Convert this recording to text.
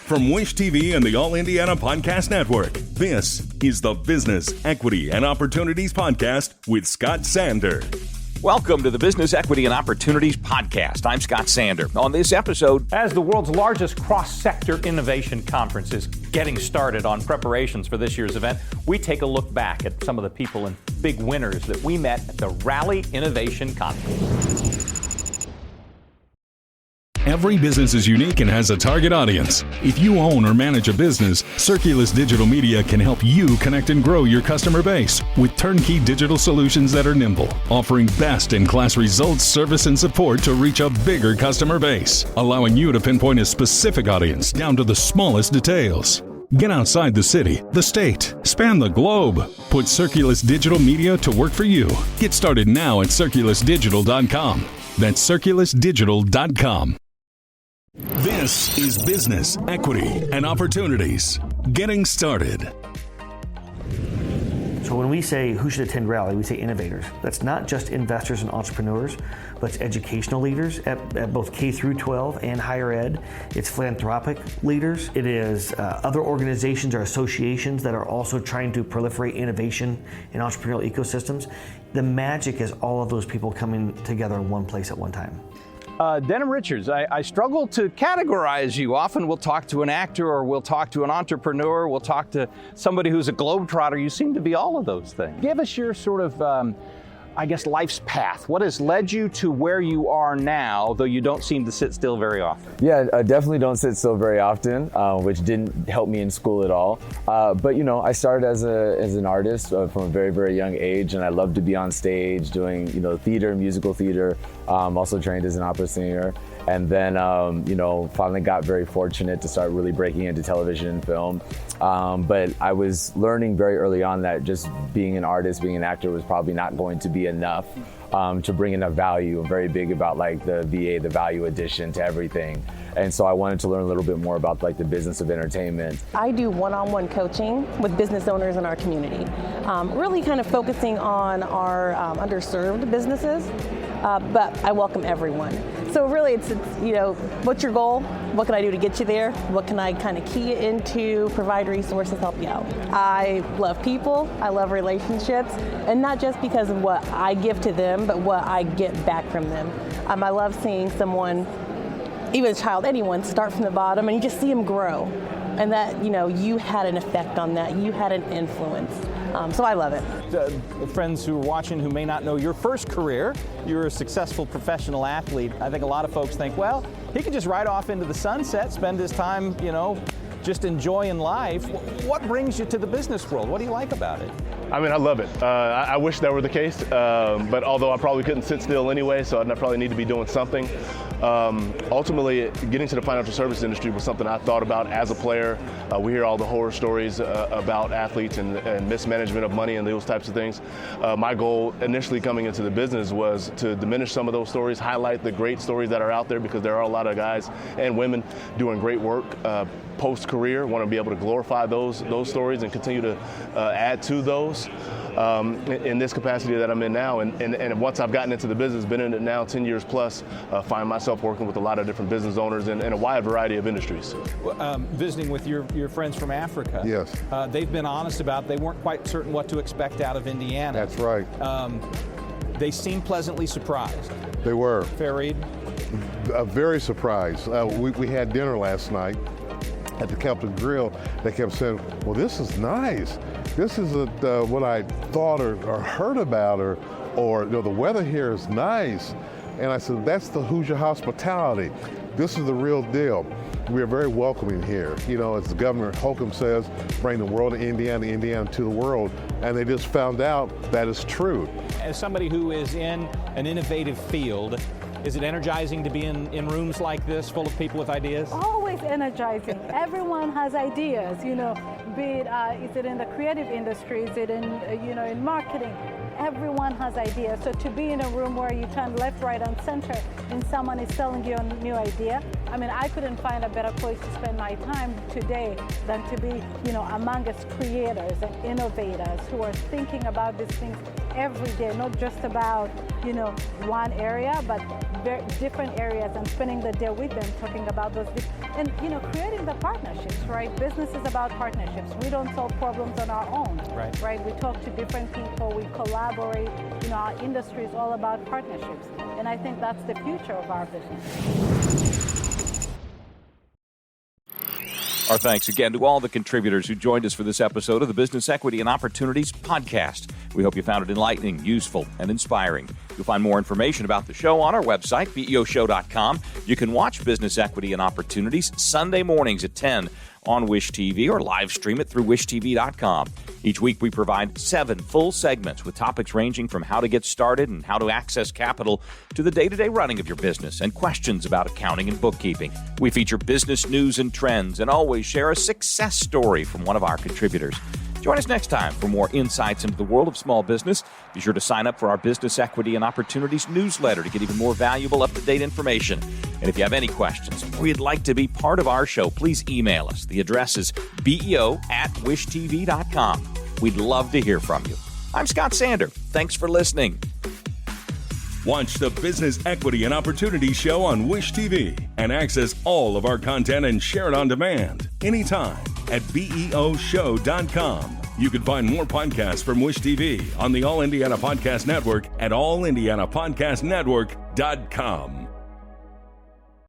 From Wish TV and the All Indiana Podcast Network, this is the Business, Equity, and Opportunities Podcast with Scott Sander. Welcome to the Business, Equity, and Opportunities Podcast. I'm Scott Sander. On this episode, as the world's largest cross-sector innovation conference is getting started on preparations for this year's event, we take a look back at some of the people and big winners that we met at the Rally Innovation Conference. Every business is unique and has a target audience. If you own or manage a business, Circulus Digital Media can help you connect and grow your customer base with turnkey digital solutions that are nimble, offering best-in-class results, service, and support to reach a bigger customer base, allowing you to pinpoint a specific audience down to the smallest details. Get outside the city, the state, span the globe. Put Circulus Digital Media to work for you. Get started now at circulusdigital.com. That's circulusdigital.com. This is Business, Equity, and Opportunities. Getting started. So when we say who should attend Rally, we say innovators. That's not just investors and entrepreneurs, but it's educational leaders at both K through 12 and higher ed. It's philanthropic leaders. It is other organizations or associations that are also trying to proliferate innovation in entrepreneurial ecosystems. The magic is all of those people coming together in one place at one time. Denham Richards, I struggle to categorize you. Often we'll talk to an actor or we'll talk to an entrepreneur, we'll talk to somebody who's a globetrotter. You seem to be all of those things. Give us your sort of, life's path. What has led you to where you are now, though you don't seem to sit still very often? Yeah, I definitely don't sit still very often, which didn't help me in school at all. But I started as an artist from a very, very young age, and I loved to be on stage doing, theater, musical theater. Also trained as an opera singer. And then, finally got very fortunate to start really breaking into television and film. But I was learning very early on that just being an artist, being an actor was probably not going to be enough to bring enough value. I'm very big about the VA, the value addition to everything. And so I wanted to learn a little bit more about the business of entertainment. I do one-on-one coaching with business owners in our community, really kind of focusing on our underserved businesses, but I welcome everyone. So really it's what's your goal? What can I do to get you there? What can I kind of key you into, provide resources, help you out? I love people, I love relationships, and not just because of what I give to them, but what I get back from them. I love seeing someone, even a child, anyone, start from the bottom and you just see them grow. And that, you had an effect on that, you had an influence. So I love it. Friends who are watching who may not know your first career, you're a successful professional athlete. I think a lot of folks think, well, he could just ride off into the sunset, spend his time, just enjoying life. What brings you to the business world? What do you like about it? I love it. I wish that were the case, but although I probably couldn't sit still anyway, so I probably need to be doing something. Ultimately, getting to the financial services industry was something I thought about as a player. We hear all the horror stories about athletes and mismanagement of money and those types of things. My goal initially coming into the business was to diminish some of those stories, highlight the great stories that are out there, because there are a lot of guys and women doing great work post-career. Want to be able to glorify those stories and continue to add to those. In this capacity that I'm in now, and once I've gotten into the business, been in it now 10 years plus, find myself working with a lot of different business owners in a wide variety of industries. Visiting with your friends from Africa, yes, they've been honest about they weren't quite certain what to expect out of Indiana. That's right. They seemed pleasantly surprised. They were. Fair read? Very surprised. We had dinner last night at the Capitol Grill. They kept saying, well, this is nice. This isn't what I thought or heard about, or the weather here is nice. And I said, that's the Hoosier hospitality. This is the real deal. We are very welcoming here. As Governor Holcomb says, bring the world to Indiana, Indiana to the world. And they just found out that is true. As somebody who is in an innovative field, is it energizing to be in rooms like this full of people with ideas? Always energizing. Everyone has ideas, be it, is it in the creative industry, is it in, in marketing? Everyone has ideas. So to be in a room where you turn left, right, and center and someone is telling you a new idea, I couldn't find a better place to spend my time today than to be, amongst creators and innovators who are thinking about these things every day, not just about, one area, but very different areas and spending the day with them, talking about those, and creating the partnerships, right? Business is about partnerships. We don't solve problems on our own, right? We talk to different people, we collaborate. Our industry is all about partnerships, and I think that's the future of our business. Our thanks again to all the contributors who joined us for this episode of the Business Equity and Opportunities podcast. We hope you found it enlightening, useful, and inspiring. You'll find more information about the show on our website, BEOshow.com. You can watch Business Equity and Opportunities Sunday mornings at 10 on Wish TV or live stream it through wishtv.com. Each week we provide 7 full segments with topics ranging from how to get started and how to access capital to the day-to-day running of your business and questions about accounting and bookkeeping. We feature business news and trends and always share a success story from one of our contributors. Join us next time for more insights into the world of small business. Be sure to sign up for our Business Equity and Opportunities newsletter to get even more valuable, up-to-date information. And if you have any questions or you'd like to be part of our show, please email us. The address is beo@wishtv.com. We'd love to hear from you. I'm Scott Sander. Thanks for listening. Watch the Business Equity and Opportunities show on Wish TV and access all of our content and share it on demand anytime at BEOshow.com. You can find more podcasts from Wish TV on the All Indiana Podcast Network at allindianapodcastnetwork.com.